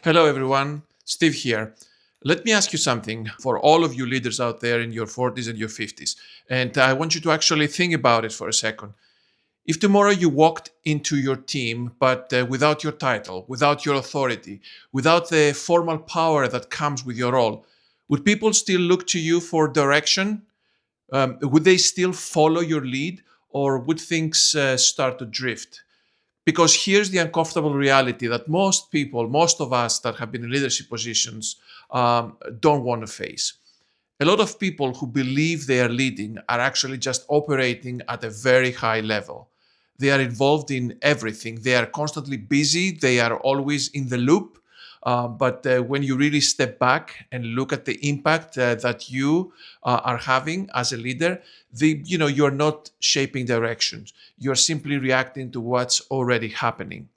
Hello, everyone. Steve here. Let me ask you something for all of you leaders out there in your 40s and your 50s. And I want you to actually think about it for a second. If tomorrow you walked into your team, but without your title, without your authority, without the formal power that comes with your role, would people still look to you for direction? Would they still follow your lead, or would things start to drift? Because here's the uncomfortable reality that most people, most of us that have been in leadership positions, don't want to face. A lot of people who believe they are leading are actually just operating at a very high level. They are involved in everything. They are constantly busy. They are always in the loop. But when you really step back and look at the impact that you are having as a leader, you're not shaping directions. You're simply reacting to what's already happening.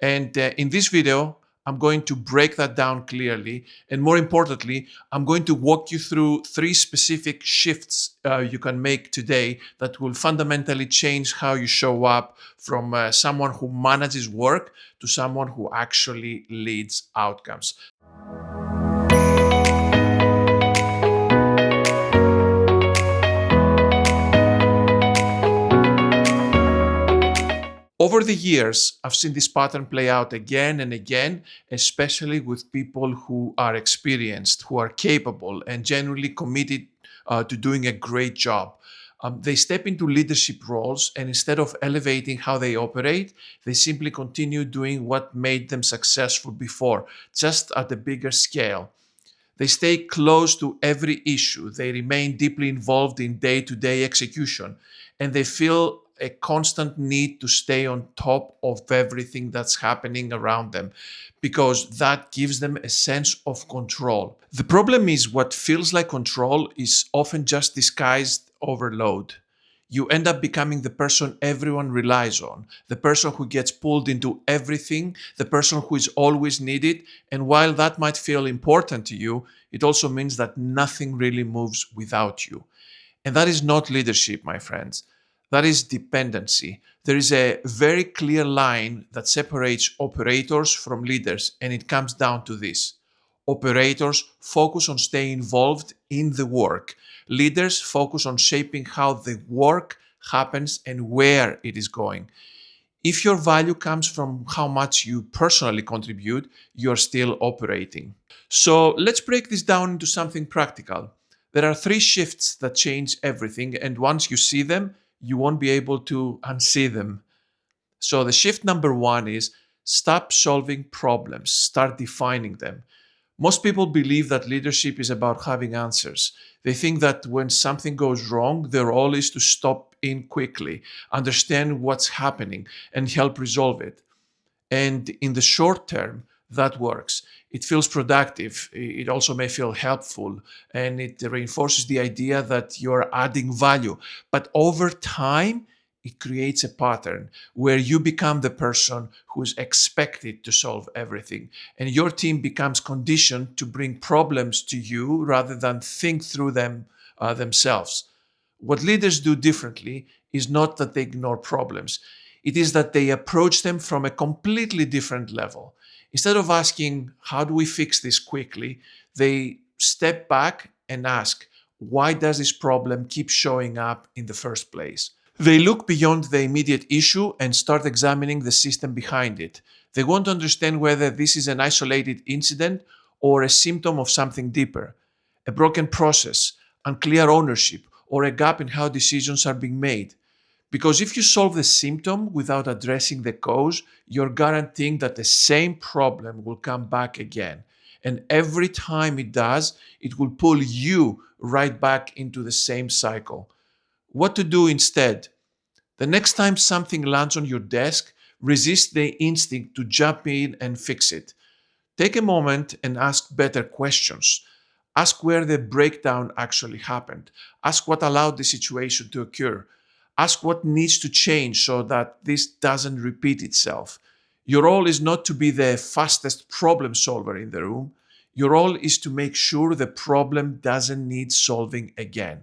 And in this video, I'm going to break that down clearly. And more importantly, I'm going to walk you through three specific shifts you can make today that will fundamentally change how you show up from someone who manages work to someone who actually leads outcomes. Over the years, I've seen this pattern play out again and again, especially with people who are experienced, who are capable, and genuinely committed to doing a great job. They step into leadership roles, and instead of elevating how they operate, they simply continue doing what made them successful before, just at a bigger scale. They stay close to every issue. They remain deeply involved in day to day execution, and they feel a constant need to stay on top of everything that's happening around them because that gives them a sense of control. The problem is what feels like control is often just disguised overload. You end up becoming the person everyone relies on, the person who gets pulled into everything, the person who is always needed. And while that might feel important to you, it also means that nothing really moves without you. And that is not leadership, my friends. That is dependency. There is a very clear line that separates operators from leaders, and it comes down to this. Operators focus on staying involved in the work. Leaders focus on shaping how the work happens and where it is going. If your value comes from how much you personally contribute, you're still operating. So let's break this down into something practical. There are three shifts that change everything, and once you see them, you won't be able to unsee them. So the shift number one is stop solving problems, start defining them. Most people believe that leadership is about having answers. They think that when something goes wrong, their role is to stop in quickly, understand what's happening, and help resolve it. And in the short term, that works. It feels productive. It also may feel helpful, and it reinforces the idea that you're adding value. But over time, it creates a pattern where you become the person who is expected to solve everything. And your team becomes conditioned to bring problems to you rather than think through them themselves. What leaders do differently is not that they ignore problems, it is that they approach them from a completely different level. Instead of asking, how do we fix this quickly? They step back and ask, why does this problem keep showing up in the first place? They look beyond the immediate issue and start examining the system behind it. They want to understand whether this is an isolated incident or a symptom of something deeper, a broken process, unclear ownership, or a gap in how decisions are being made. Because if you solve the symptom without addressing the cause, you're guaranteeing that the same problem will come back again. And every time it does, it will pull you right back into the same cycle. What to do instead? The next time something lands on your desk, resist the instinct to jump in and fix it. Take a moment and ask better questions. Ask where the breakdown actually happened. Ask what allowed the situation to occur. Ask what needs to change so that this doesn't repeat itself. Your role is not to be the fastest problem solver in the room. Your role is to make sure the problem doesn't need solving again.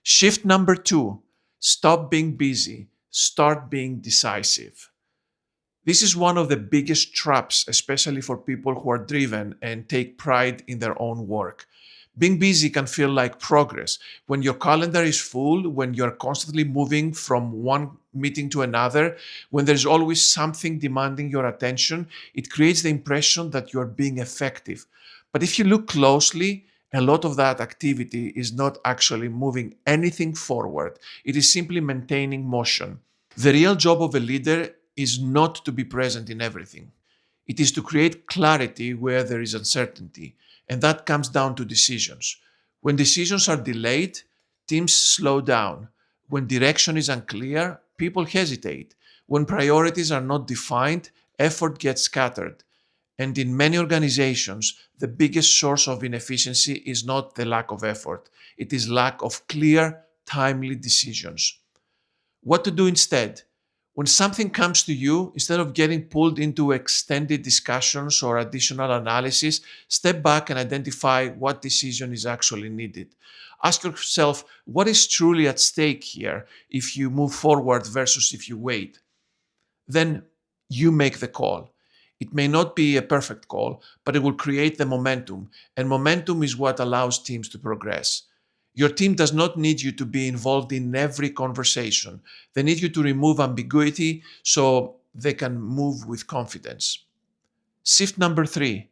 Shift number two, stop being busy, start being decisive. This is one of the biggest traps, especially for people who are driven and take pride in their own work. Being busy can feel like progress. When your calendar is full, when you're constantly moving from one meeting to another, when there's always something demanding your attention, it creates the impression that you're being effective. But if you look closely, a lot of that activity is not actually moving anything forward. It is simply maintaining motion. The real job of a leader is not to be present in everything. It is to create clarity where there is uncertainty, and that comes down to decisions. When decisions are delayed, teams slow down. When direction is unclear, people hesitate. When priorities are not defined, effort gets scattered. And in many organizations, the biggest source of inefficiency is not the lack of effort, it is lack of clear, timely decisions. What to do instead? When something comes to you, instead of getting pulled into extended discussions or additional analysis, step back and identify what decision is actually needed. Ask yourself what is truly at stake here if you move forward versus if you wait. Then you make the call. It may not be a perfect call, but it will create the momentum, and momentum is what allows teams to progress. Your team does not need you to be involved in every conversation. They need you to remove ambiguity so they can move with confidence. Shift number 3,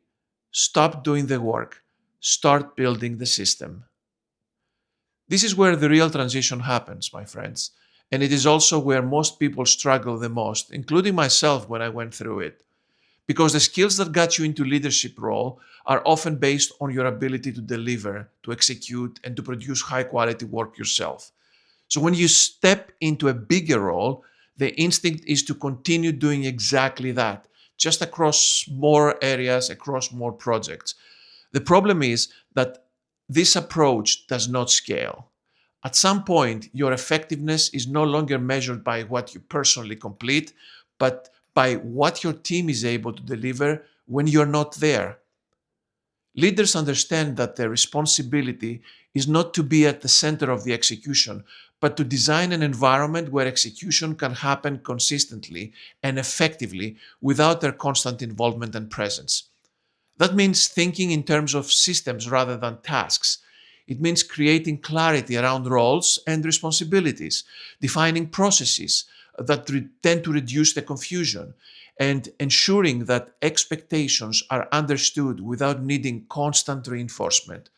stop doing the work, start building the system. This is where the real transition happens, my friends. And it is also where most people struggle the most, including myself when I went through it. Because the skills that got you into leadership role are often based on your ability to deliver, to execute, and to produce high quality work yourself. So when you step into a bigger role, the instinct is to continue doing exactly that, just across more areas, across more projects. The problem is that this approach does not scale. At some point, your effectiveness is no longer measured by what you personally complete, but by what your team is able to deliver when you're not there. Leaders understand that their responsibility is not to be at the center of the execution, but to design an environment where execution can happen consistently and effectively without their constant involvement and presence. That means thinking in terms of systems rather than tasks. It means creating clarity around roles and responsibilities, defining processes that tend to reduce the confusion, and ensuring that expectations are understood without needing constant reinforcement.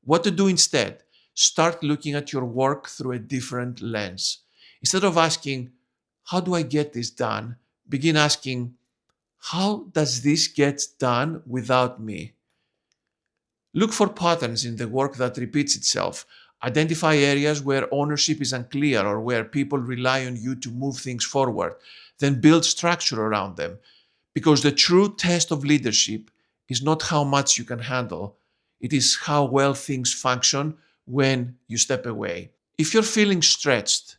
What to do instead? Start looking at your work through a different lens. Instead of asking, how do I get this done? Begin asking, how does this get done without me? Look for patterns in the work that repeats itself. Identify areas where ownership is unclear or where people rely on you to move things forward. Then build structure around them. Because the true test of leadership is not how much you can handle, it is how well things function when you step away. If you're feeling stretched,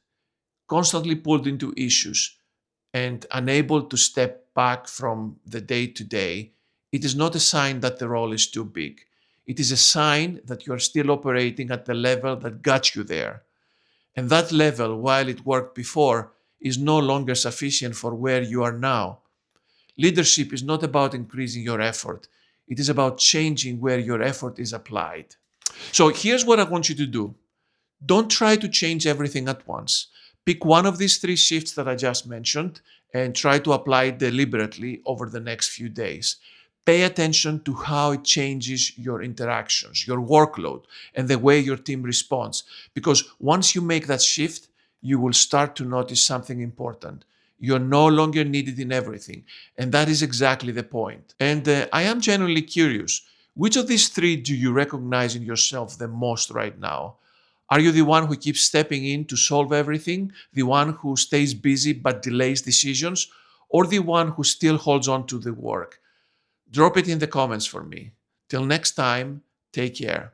constantly pulled into issues, and unable to step back from the day to day, it is not a sign that the role is too big. It is a sign that you are still operating at the level that got you there. And that level, while it worked before, is no longer sufficient for where you are now. Leadership is not about increasing your effort. It is about changing where your effort is applied. So here's what I want you to do. Don't try to change everything at once. Pick one of these 3 shifts that I just mentioned and try to apply it deliberately over the next few days. Pay attention to how it changes your interactions, your workload, and the way your team responds. Because once you make that shift, you will start to notice something important. You're no longer needed in everything. And that is exactly the point. And I am genuinely curious, which of these 3 do you recognize in yourself the most right now? Are you the one who keeps stepping in to solve everything? The one who stays busy but delays decisions? Or the one who still holds on to the work? Drop it in the comments for me. Till next time, take care.